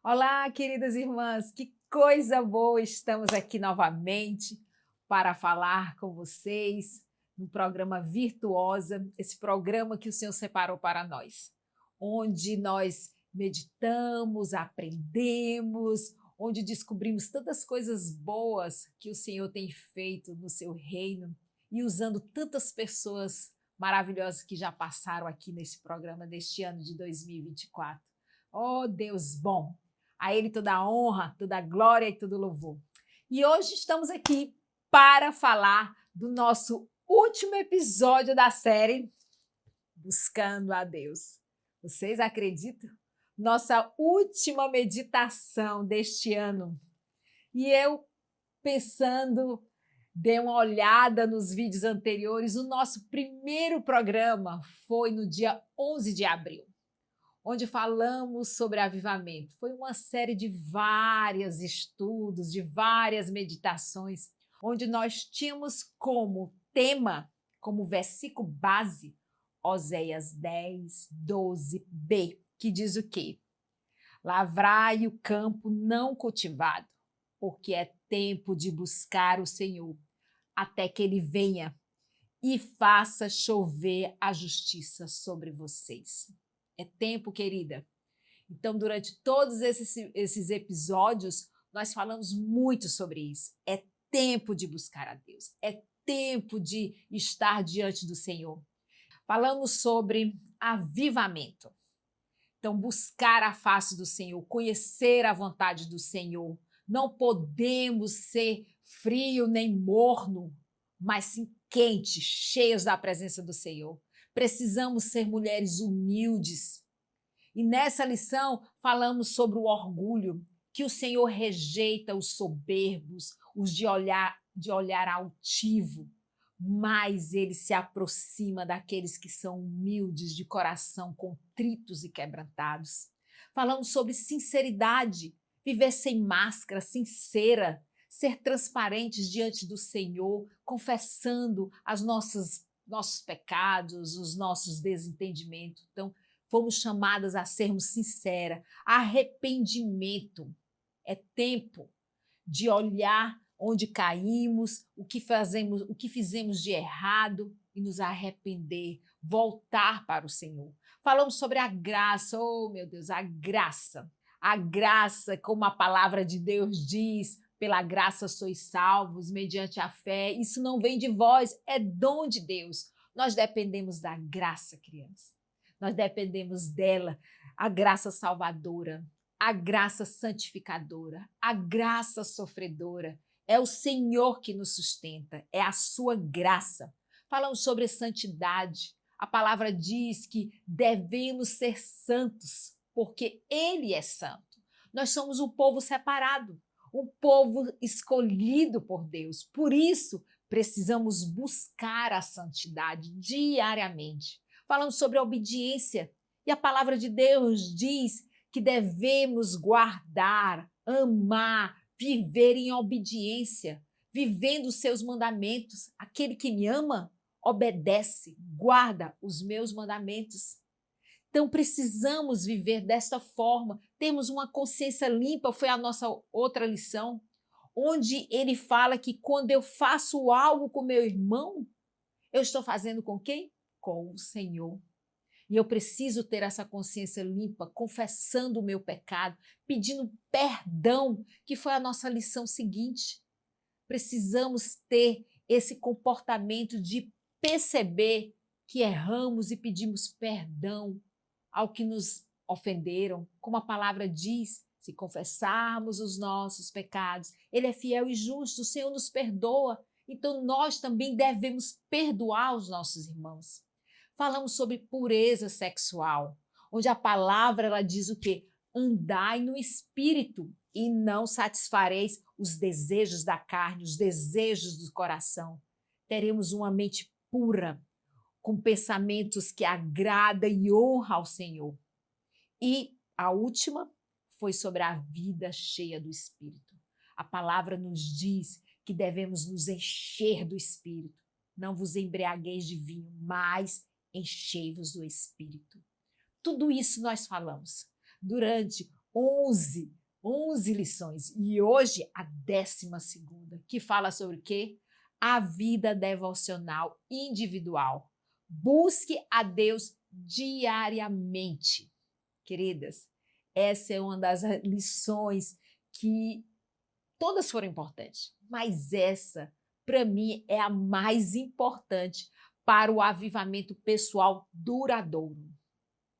Olá, queridas irmãs, que coisa boa! Estamos aqui novamente para falar com vocês no programa Virtuosa, esse programa que o Senhor separou para nós, onde nós meditamos, aprendemos, onde descobrimos tantas coisas boas que o Senhor tem feito no seu reino e usando tantas pessoas maravilhosas que já passaram aqui nesse programa neste ano de 2024. Oh, Deus bom! A Ele toda a honra, toda a glória e todo o louvor. E hoje estamos aqui para falar do nosso último episódio da série Buscando a Deus. Vocês acreditam? Nossa última meditação deste ano. E eu, pensando, dei uma olhada nos vídeos anteriores. O nosso primeiro programa foi no dia 11 de abril. Onde falamos sobre avivamento. Foi uma série de vários estudos, de várias meditações, onde nós tínhamos como tema, como versículo base, Oséias 10, 12b, que diz o quê? Lavrai o campo não cultivado, porque é tempo de buscar o Senhor, até que Ele venha e faça chover a justiça sobre vocês. É tempo, querida. Então, durante todos esses episódios, nós falamos muito sobre isso. É tempo de buscar a Deus. É tempo de estar diante do Senhor. Falamos sobre avivamento. Então, buscar a face do Senhor, conhecer a vontade do Senhor. Não podemos ser frio nem morno, mas sim quente, cheios da presença do Senhor. Precisamos ser mulheres humildes. E nessa lição falamos sobre o orgulho, que o Senhor rejeita os soberbos, os de olhar altivo, mas Ele se aproxima daqueles que são humildes, de coração contritos e quebrantados. Falamos sobre sinceridade, viver sem máscara, sincera, ser transparentes diante do Senhor, confessando nossos pecados, os nossos desentendimentos. Então, fomos chamadas a sermos sinceras. Arrependimento. É tempo de olhar onde caímos, o que fizemos de errado e nos arrepender, voltar para o Senhor. Falamos sobre a graça, oh meu Deus, a graça. A graça, como a palavra de Deus diz, pela graça sois salvos, mediante a fé. Isso não vem de vós, é dom de Deus. Nós dependemos da graça, criança. Nós dependemos dela, a graça salvadora, a graça santificadora, a graça sofredora. É o Senhor que nos sustenta, é a sua graça. Falamos sobre santidade. A palavra diz que devemos ser santos, porque Ele é santo. Nós somos um povo separado, um povo escolhido por Deus. Por isso, precisamos buscar a santidade diariamente. Falamos sobre a obediência e a palavra de Deus diz que devemos guardar, amar, viver em obediência, vivendo os seus mandamentos. Aquele que me ama, obedece, guarda os meus mandamentos. Então, precisamos viver desta forma, temos uma consciência limpa, foi a nossa outra lição, onde ele fala que quando eu faço algo com meu irmão, eu estou fazendo com quem? Com o Senhor. E eu preciso ter essa consciência limpa, confessando o meu pecado, pedindo perdão, que foi a nossa lição seguinte. Precisamos ter esse comportamento de perceber que erramos e pedimos perdão ao que nos ofenderam. Como a palavra diz, se confessarmos os nossos pecados, Ele é fiel e justo, o Senhor nos perdoa. Então nós também devemos perdoar os nossos irmãos. Falamos sobre pureza sexual, onde a palavra ela diz o quê? Andai no espírito e não satisfareis os desejos da carne, os desejos do coração. Teremos uma mente pura, com pensamentos que agrada e honra ao Senhor. E a última foi sobre a vida cheia do Espírito. A palavra nos diz que devemos nos encher do Espírito. Não vos embriagueis de vinho, mas enchei-vos do Espírito. Tudo isso nós falamos durante 11 lições. E hoje a 12ª, que fala sobre o quê? A vida devocional individual. Busque a Deus diariamente. Queridas, essa é uma das lições que todas foram importantes, mas essa, para mim, é a mais importante para o avivamento pessoal duradouro.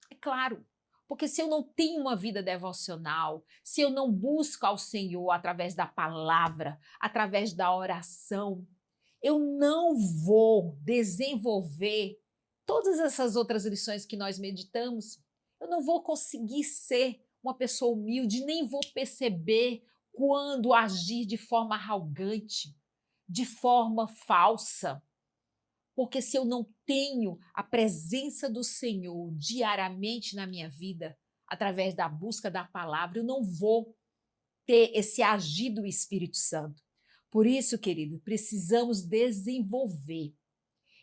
É claro, porque se eu não tenho uma vida devocional, se eu não busco ao Senhor através da palavra, através da oração, eu não vou desenvolver todas essas outras lições que nós meditamos. Eu não vou conseguir ser uma pessoa humilde, nem vou perceber quando agir de forma arrogante, de forma falsa. Porque se eu não tenho a presença do Senhor diariamente na minha vida, através da busca da palavra, eu não vou ter esse agir do Espírito Santo. Por isso, querido, precisamos desenvolver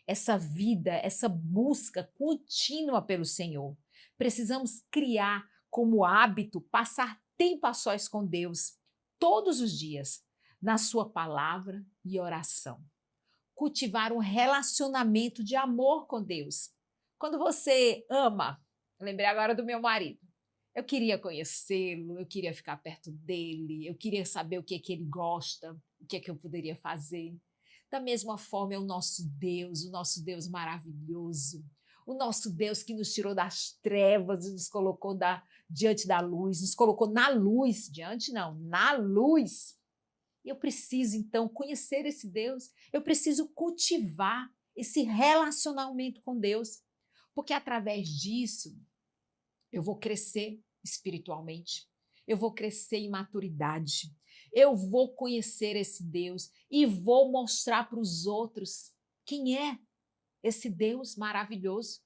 essa vida, essa busca contínua pelo Senhor. Precisamos criar como hábito passar tempo a sós com Deus, todos os dias, na sua palavra e oração. Cultivar um relacionamento de amor com Deus. Quando você ama, eu lembrei agora do meu marido, eu queria conhecê-lo, eu queria ficar perto dele, eu queria saber o que é que ele gosta, o que é que eu poderia fazer. Da mesma forma é o nosso Deus maravilhoso, o nosso Deus que nos tirou das trevas e nos colocou diante da luz, nos colocou na luz, diante não, na luz. Eu preciso, então, conhecer esse Deus, eu preciso cultivar esse relacionamento com Deus, porque através disso eu vou crescer espiritualmente, eu vou crescer em maturidade, eu vou conhecer esse Deus e vou mostrar para os outros quem é esse Deus maravilhoso.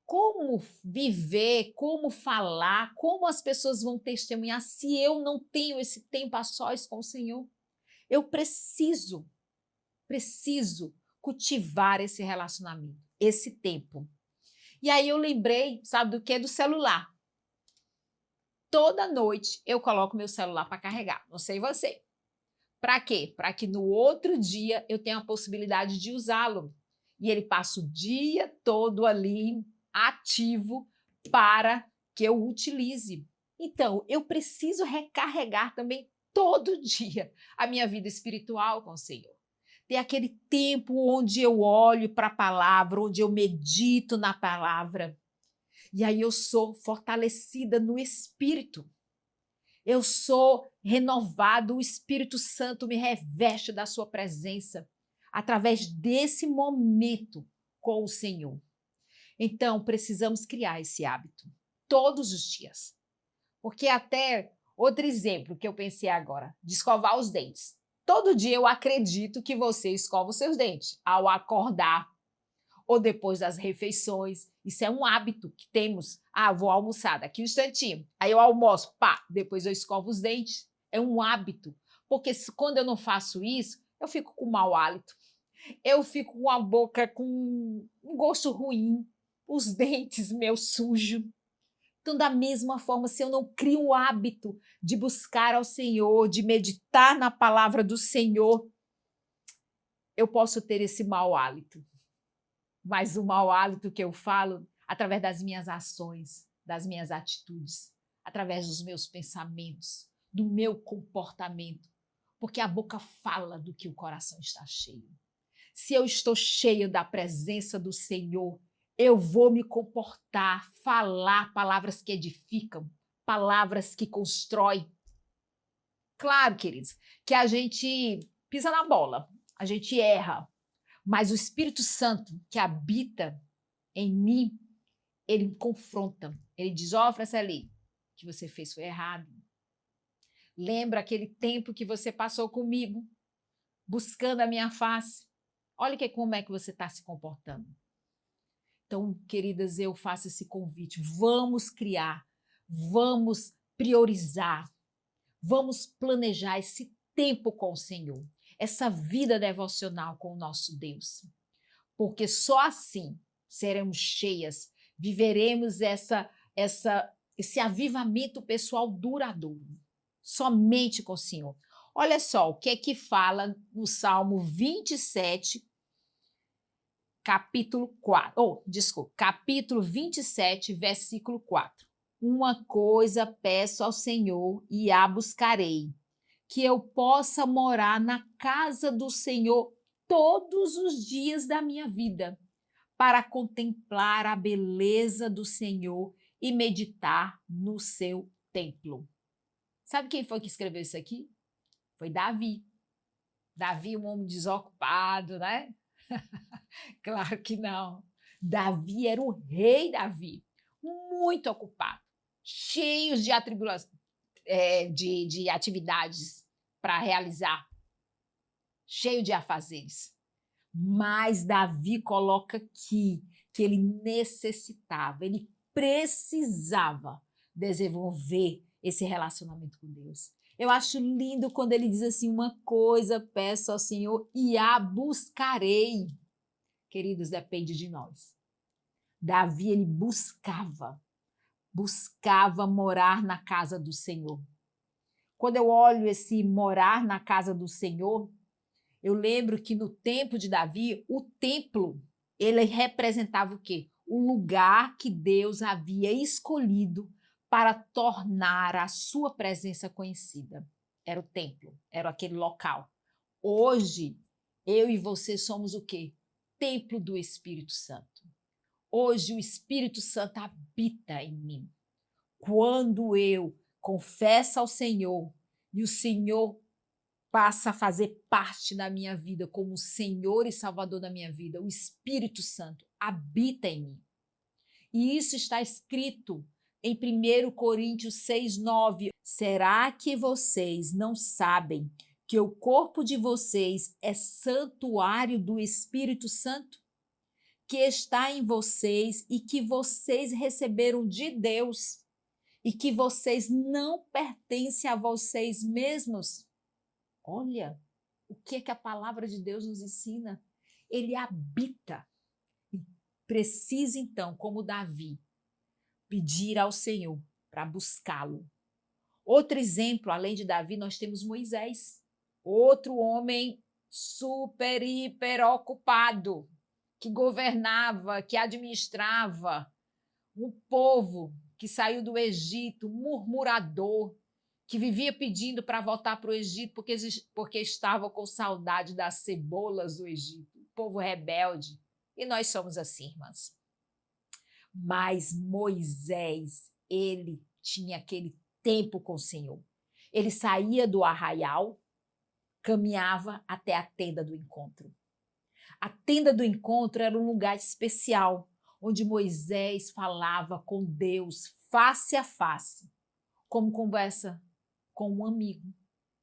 Como viver, como falar, como as pessoas vão testemunhar se eu não tenho esse tempo a sós com o Senhor? Eu preciso cultivar esse relacionamento, esse tempo. E aí eu lembrei, sabe do que? Do celular. Toda noite eu coloco meu celular para carregar, não sei você. Para quê? Para que no outro dia eu tenha a possibilidade de usá-lo. E ele passa o dia todo ali ativo para que eu utilize. Então, eu preciso recarregar também todo dia a minha vida espiritual com o Senhor. Ter aquele tempo onde eu olho para a palavra, onde eu medito na palavra. E aí eu sou fortalecida no Espírito. Eu sou renovado, o Espírito Santo me reveste da sua presença através desse momento com o Senhor. Então, precisamos criar esse hábito todos os dias. Porque até outro exemplo que eu pensei agora, de escovar os dentes. Todo dia eu acredito que você escova os seus dentes ao acordar ou depois das refeições. Isso é um hábito que temos. Vou almoçar daqui um instantinho. Aí eu almoço, depois eu escovo os dentes. É um hábito. Porque quando eu não faço isso, eu fico com mau hálito. Eu fico com a boca com um gosto ruim, os dentes meus sujos. Então, da mesma forma, se eu não crio o hábito de buscar ao Senhor, de meditar na palavra do Senhor, eu posso ter esse mau hálito. Mas o mau hálito que eu falo através das minhas ações, das minhas atitudes, através dos meus pensamentos, do meu comportamento, porque a boca fala do que o coração está cheio. Se eu estou cheio da presença do Senhor, eu vou me comportar, falar palavras que edificam, palavras que constroem. Claro, queridos, que a gente pisa na bola, a gente erra, mas o Espírito Santo que habita em mim, ele me confronta, ele diz, Franceli, o que você fez foi errado. Lembra aquele tempo que você passou comigo, buscando a minha face? Olha como é que você está se comportando. Então, queridas, eu faço esse convite. Vamos criar, vamos priorizar, vamos planejar esse tempo com o Senhor, essa vida devocional com o nosso Deus. Porque só assim seremos cheias, viveremos essa esse avivamento pessoal duradouro, somente com o Senhor. Olha só o que é que fala no Salmo 27, capítulo 4, desculpa, capítulo 27, versículo 4. Uma coisa peço ao Senhor e a buscarei, que eu possa morar na casa do Senhor todos os dias da minha vida, para contemplar a beleza do Senhor e meditar no seu templo. Sabe quem foi que escreveu isso aqui? Foi Davi. Davi, um homem desocupado, né? Claro que não. Davi era o rei Davi, muito ocupado, cheio de atribulações, de atividades para realizar, cheio de afazeres. Mas Davi coloca aqui que ele necessitava, ele precisava desenvolver esse relacionamento com Deus. Eu acho lindo quando ele diz assim: uma coisa peço ao Senhor e a buscarei. Queridos, depende de nós. Davi, ele buscava morar na casa do Senhor. Quando eu olho esse morar na casa do Senhor, eu lembro que no tempo de Davi, o templo, ele representava o quê? O lugar que Deus havia escolhido para tornar a sua presença conhecida. Era o templo, era aquele local. Hoje, eu e você somos o quê? Templo do Espírito Santo. Hoje o Espírito Santo habita em mim. Quando eu confesso ao Senhor e o Senhor passa a fazer parte da minha vida como Senhor e Salvador da minha vida, o Espírito Santo habita em mim. E isso está escrito em 1 Coríntios 6:9. Será que vocês não sabem que o corpo de vocês é santuário do Espírito Santo, que está em vocês e que vocês receberam de Deus e que vocês não pertencem a vocês mesmos? Olha, o que é que a palavra de Deus nos ensina? Ele habita. Precisa então, como Davi, pedir ao Senhor para buscá-lo. Outro exemplo, além de Davi, nós temos Moisés, outro homem super, hiper ocupado, que governava, que administrava um povo que saiu do Egito, murmurador, que vivia pedindo para voltar para o Egito porque estava com saudade das cebolas do Egito, um povo rebelde. E nós somos assim, irmãs. Mas Moisés, ele tinha aquele tempo com o Senhor. Ele saía do arraial, caminhava até a tenda do encontro. A tenda do encontro era um lugar especial, onde Moisés falava com Deus face a face, como conversa com um amigo.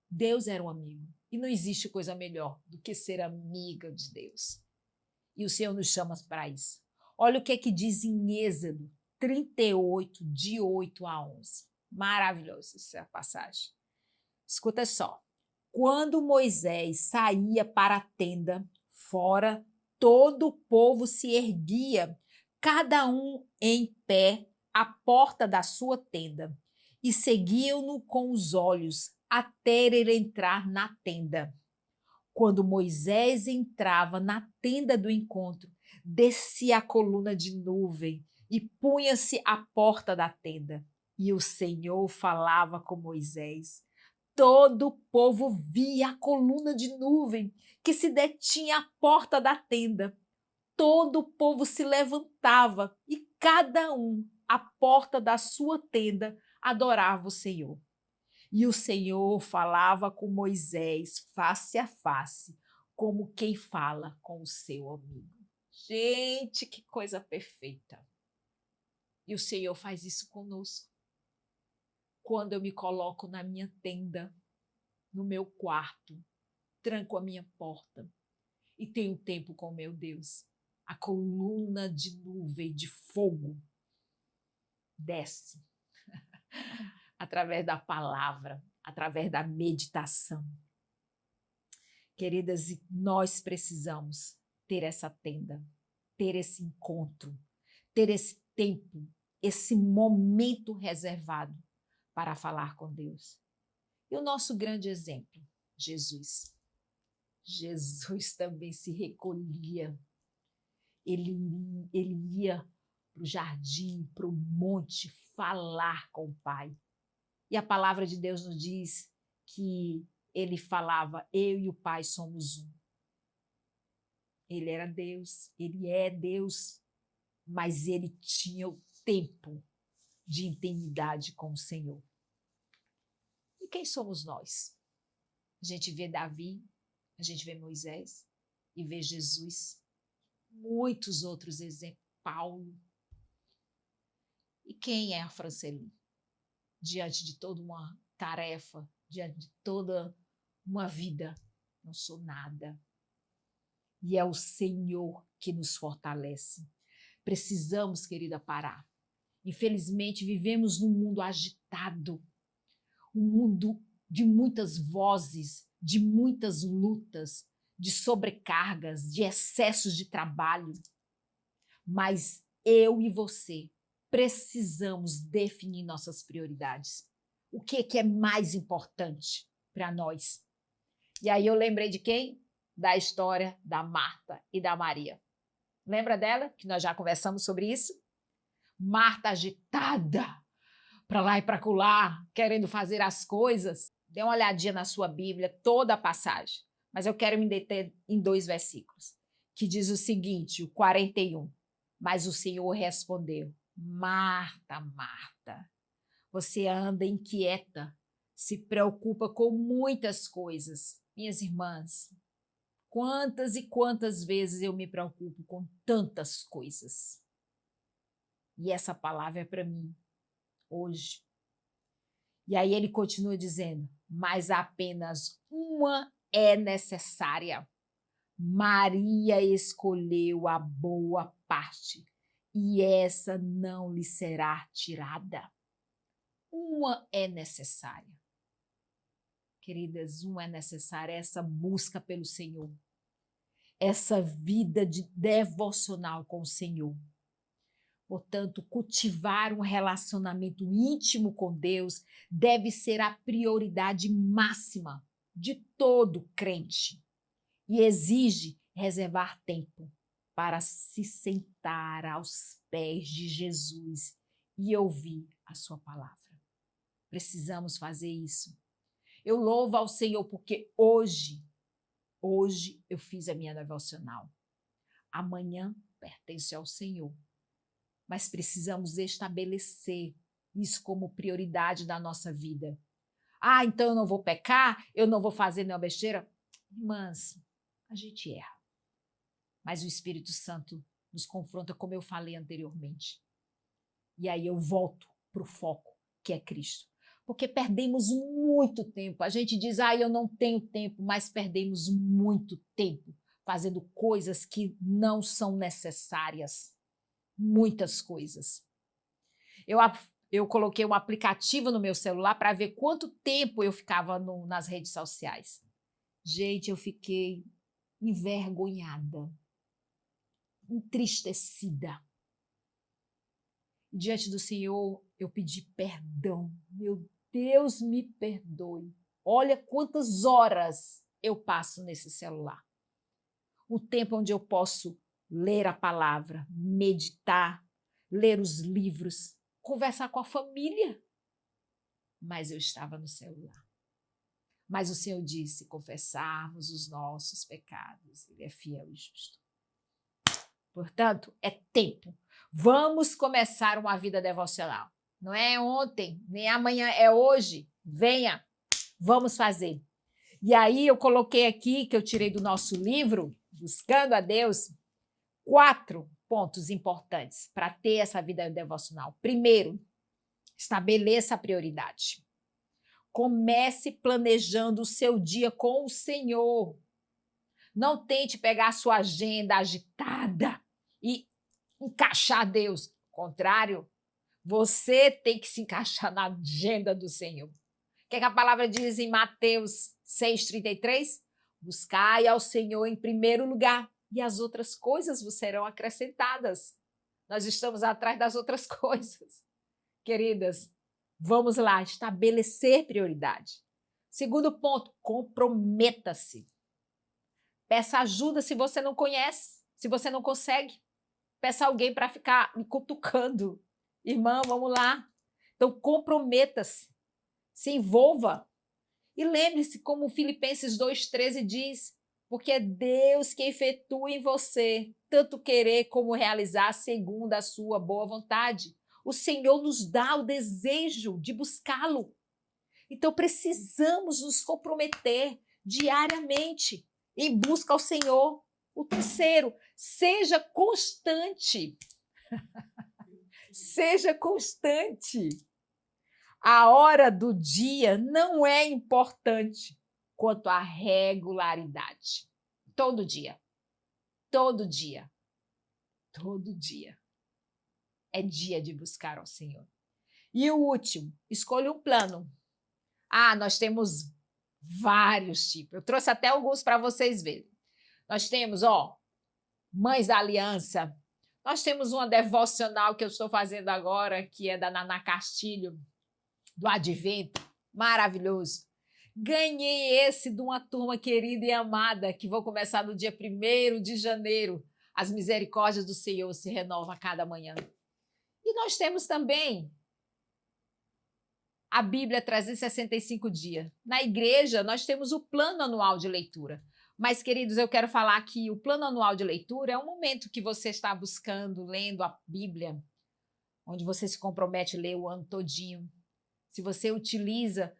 Deus era um amigo. E não existe coisa melhor do que ser amiga de Deus. E o Senhor nos chama para isso. Olha o que é que diz em Êxodo 38, de 8 a 11. Maravilhosa essa passagem. Escuta só. Quando Moisés saía para a tenda, fora, todo o povo se erguia, cada um em pé, à porta da sua tenda, e seguiam-no com os olhos até ele entrar na tenda. Quando Moisés entrava na tenda do encontro, descia a coluna de nuvem e punha-se à porta da tenda. E o Senhor falava com Moisés. Todo o povo via a coluna de nuvem que se detinha à porta da tenda. Todo o povo se levantava e cada um, à porta da sua tenda, adorava o Senhor. E o Senhor falava com Moisés face a face, como quem fala com o seu amigo. Gente, que coisa perfeita! E o Senhor faz isso conosco. Quando eu me coloco na minha tenda, no meu quarto, tranco a minha porta e tenho tempo com meu Deus, a coluna de nuvem de fogo desce através da palavra, através da meditação. Queridas, nós precisamos ter essa tenda, ter esse encontro, ter esse tempo esse momento reservado para falar com Deus. E o nosso grande exemplo, Jesus. Jesus também se recolhia. Ele ia para o jardim, para o monte, falar com o Pai. E a palavra de Deus nos diz que ele falava, eu e o Pai somos um. Ele era Deus, ele é Deus, mas ele tinha o tempo de intimidade com o Senhor. E quem somos nós? A gente vê Davi, a gente vê Moisés e vê Jesus, muitos outros exemplos, Paulo. E quem é a Franceli? Diante de toda uma tarefa, diante de toda uma vida, não sou nada. E é o Senhor que nos fortalece. Precisamos, querida, parar. Infelizmente, vivemos num mundo agitado, um mundo de muitas vozes, de muitas lutas, de sobrecargas, de excessos de trabalho. Mas eu e você precisamos definir nossas prioridades. O que é mais importante para nós? E aí eu lembrei de quem? Da história da Marta e da Maria. Lembra dela? Que nós já conversamos sobre isso? Marta agitada, para lá e para acolá, querendo fazer as coisas. Dê uma olhadinha na sua Bíblia, toda a passagem. Mas eu quero me deter em 2 versículos, que diz o seguinte, o 41. Mas o Senhor respondeu, Marta, Marta, você anda inquieta, se preocupa com muitas coisas. Minhas irmãs, quantas e quantas vezes eu me preocupo com tantas coisas. E essa palavra é para mim, hoje. E aí ele continua dizendo, mas apenas uma é necessária. Maria escolheu a boa parte, e essa não lhe será tirada. Uma é necessária. Queridas, uma é necessária, essa busca pelo Senhor, essa vida de devocional com o Senhor. Portanto, cultivar um relacionamento íntimo com Deus deve ser a prioridade máxima de todo crente e exige reservar tempo para se sentar aos pés de Jesus e ouvir a sua palavra. Precisamos fazer isso. Eu louvo ao Senhor porque hoje eu fiz a minha devocional. Amanhã pertence ao Senhor. Mas precisamos estabelecer isso como prioridade da nossa vida. Ah, então eu não vou pecar, eu não vou fazer nenhuma besteira. Irmãs, a gente erra. Mas o Espírito Santo nos confronta, como eu falei anteriormente. E aí eu volto para o foco, que é Cristo. Porque perdemos muito tempo. A gente diz, eu não tenho tempo, mas perdemos muito tempo fazendo coisas que não são necessárias. Muitas coisas. Eu coloquei um aplicativo no meu celular para ver quanto tempo eu ficava nas redes sociais. Gente, eu fiquei envergonhada, entristecida. E diante do Senhor, eu pedi perdão. Meu Deus, me perdoe. Olha quantas horas eu passo nesse celular. Um tempo onde eu posso ler a palavra, meditar, ler os livros, conversar com a família. Mas eu estava no celular. Mas o Senhor disse, confessarmos os nossos pecados. Ele é fiel e justo. Portanto, é tempo. Vamos começar uma vida devocional. Não é ontem, nem amanhã, é hoje. Venha, vamos fazer. E aí eu coloquei aqui, que eu tirei do nosso livro, Buscando a Deus, 4 pontos importantes para ter essa vida devocional. Primeiro, estabeleça a prioridade. Comece planejando o seu dia com o Senhor. Não tente pegar a sua agenda agitada e encaixar Deus. Ao contrário, você tem que se encaixar na agenda do Senhor. O que a palavra diz em Mateus 6,33? Buscai ao Senhor em primeiro lugar e as outras coisas vos serão acrescentadas. nós estamos atrás das outras coisas. Queridas, vamos lá, estabelecer prioridade. Segundo ponto, comprometa-se. Peça ajuda se você não conhece, se você não consegue. Peça alguém para ficar me cutucando. Irmã, vamos lá. Então, comprometa-se, se envolva. E lembre-se, como Filipenses 2,13 diz, porque é Deus que efetua em você tanto querer como realizar segundo a sua boa vontade. O Senhor nos dá o desejo de buscá-lo. Então, precisamos nos comprometer diariamente em busca ao Senhor. O terceiro, seja constante. Seja constante. A hora do dia não é importante quanto à regularidade. Todo dia. Todo dia. Todo dia. É dia de buscar ao Senhor. E o último, escolha um plano. Nós temos vários tipos. Eu trouxe até alguns para vocês verem. Nós temos, Mães da Aliança. Nós temos uma devocional que eu estou fazendo agora, que é da Naná Castilho, do Advento. Maravilhoso. Ganhei esse de uma turma querida e amada, que vou começar no dia 1º de janeiro. As misericórdias do Senhor se renovam a cada manhã. E nós temos também a Bíblia 365 dias. Na igreja, nós temos o plano anual de leitura. Mas, queridos, eu quero falar que o plano anual de leitura é um momento que você está buscando, lendo a Bíblia, onde você se compromete a ler o ano todinho. Se você utiliza,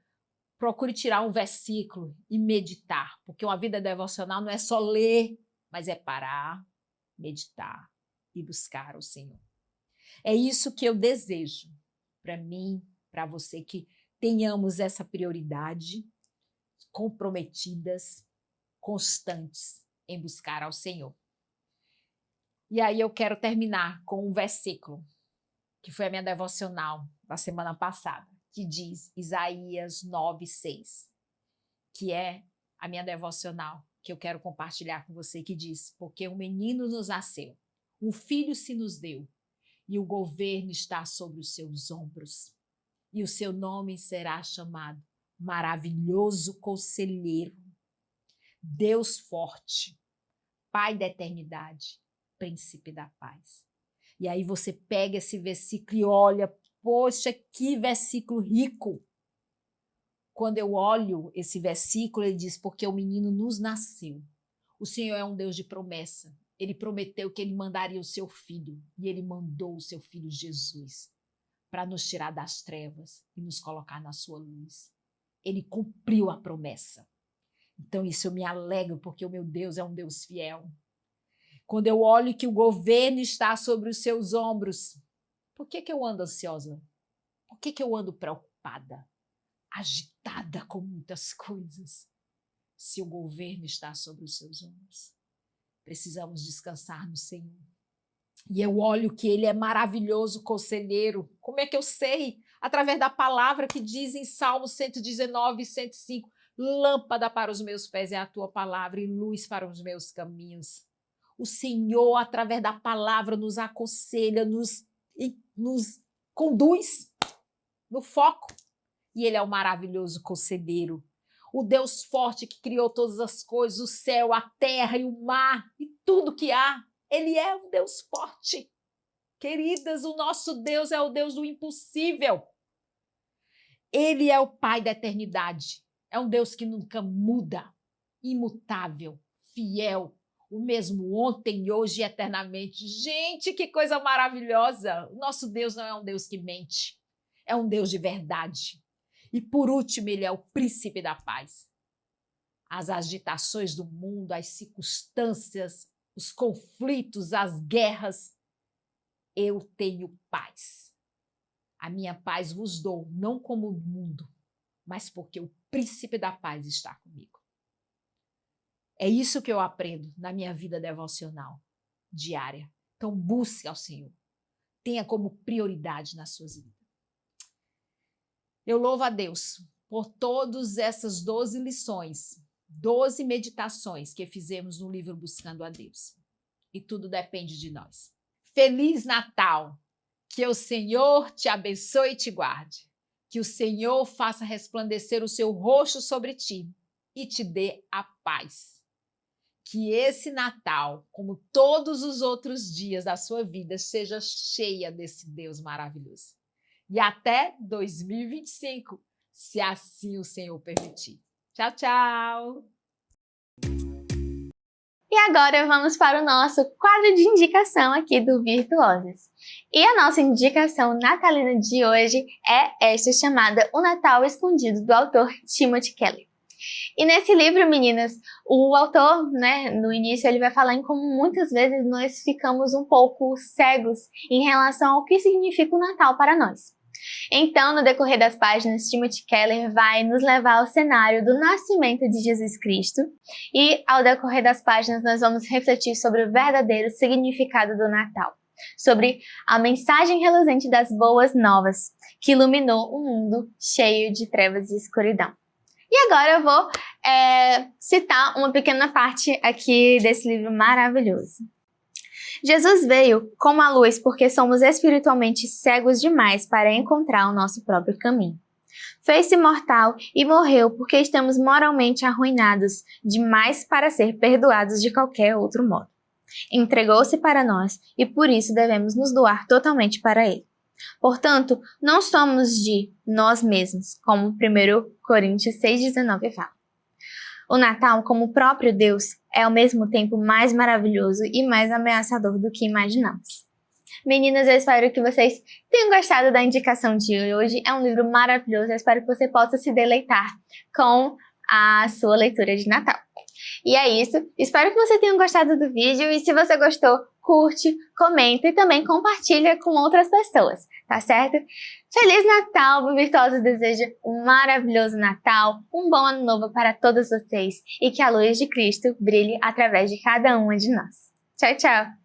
procure tirar um versículo e meditar, porque uma vida devocional não é só ler, mas é parar, meditar e buscar o Senhor. É isso que eu desejo para mim, para você, que tenhamos essa prioridade, comprometidas, constantes em buscar ao Senhor. E aí eu quero terminar com um versículo, que foi a minha devocional da semana passada, que diz Isaías 9:6, que é a minha devocional, que eu quero compartilhar com você, que diz: porque um menino nos nasceu, um filho se nos deu, e o governo está sobre os seus ombros. E o seu nome será chamado Maravilhoso Conselheiro, Deus Forte, Pai da Eternidade, Príncipe da Paz. E aí você pega esse versículo e olha, poxa, que versículo rico. Quando eu olho esse versículo, ele diz, porque o menino nos nasceu. O Senhor é um Deus de promessa. Ele prometeu que ele mandaria o seu filho, e ele mandou o seu filho Jesus para nos tirar das trevas e nos colocar na sua luz. Ele cumpriu a promessa. Então isso eu me alegro, porque o meu Deus é um Deus fiel. Quando eu olho que o governo está sobre os seus ombros, por que eu ando ansiosa? Por que eu ando preocupada, agitada com muitas coisas? Se o governo está sobre os seus ombros, precisamos descansar no Senhor. E eu olho que Ele é maravilhoso conselheiro. Como é que eu sei? Através da palavra que diz em Salmo 119, 105, lâmpada para os meus pés é a tua palavra e luz para os meus caminhos. O Senhor, através da palavra, nos aconselha, nos conduz no foco. E Ele é o maravilhoso conselheiro. O Deus forte que criou todas as coisas, o céu, a terra e o mar e tudo que há. Ele é um Deus forte. Queridas, o nosso Deus é o Deus do impossível. Ele é o Pai da eternidade. É um Deus que nunca muda, imutável, fiel, o mesmo ontem, hoje e eternamente. Gente, que coisa maravilhosa! O nosso Deus não é um Deus que mente, é um Deus de verdade. E por último, Ele é o príncipe da paz. As agitações do mundo, as circunstâncias, os conflitos, as guerras, eu tenho paz. A minha paz vos dou, não como o mundo, mas porque o príncipe da paz está comigo. É isso que eu aprendo na minha vida devocional diária. Então busque ao Senhor. Tenha como prioridade nas suas vidas. Eu louvo a Deus por todas essas 12 lições, 12 meditações que fizemos no livro Buscando a Deus. E tudo depende de nós. Feliz Natal! Que o Senhor te abençoe e te guarde. Que o Senhor faça resplandecer o seu rosto sobre ti e te dê a paz. Que esse Natal, como todos os outros dias da sua vida, seja cheia desse Deus maravilhoso. E até 2025, se assim o Senhor permitir. Tchau, tchau! E agora vamos para o nosso quadro de indicação aqui do Virtuosas. E a nossa indicação natalina de hoje é esta chamada O Natal Escondido, do autor Timothy Keller. E nesse livro, meninas, o autor, no início ele vai falar em como muitas vezes nós ficamos um pouco cegos em relação ao que significa o Natal para nós. Então, no decorrer das páginas, Timothy Keller vai nos levar ao cenário do nascimento de Jesus Cristo e, ao decorrer das páginas, nós vamos refletir sobre o verdadeiro significado do Natal, sobre a mensagem reluzente das boas novas que iluminou um mundo cheio de trevas e escuridão. E agora eu vou citar uma pequena parte aqui desse livro maravilhoso. Jesus veio como a luz porque somos espiritualmente cegos demais para encontrar o nosso próprio caminho. Fez-se mortal e morreu porque estamos moralmente arruinados demais para ser perdoados de qualquer outro modo. Entregou-se para nós e por isso devemos nos doar totalmente para Ele. Portanto, não somos de nós mesmos, como 1 Coríntios 6,19 fala. O Natal, como o próprio Deus, é ao mesmo tempo mais maravilhoso e mais ameaçador do que imaginamos. Meninas, eu espero que vocês tenham gostado da indicação de hoje. É um livro maravilhoso, eu espero que você possa se deleitar com a sua leitura de Natal. E é isso, espero que você tenha gostado do vídeo e se você gostou, curte, comenta e também compartilha com outras pessoas, tá certo? Feliz Natal, o Virtuosos deseja um maravilhoso Natal, um bom ano novo para todos vocês e que a luz de Cristo brilhe através de cada uma de nós. Tchau, tchau!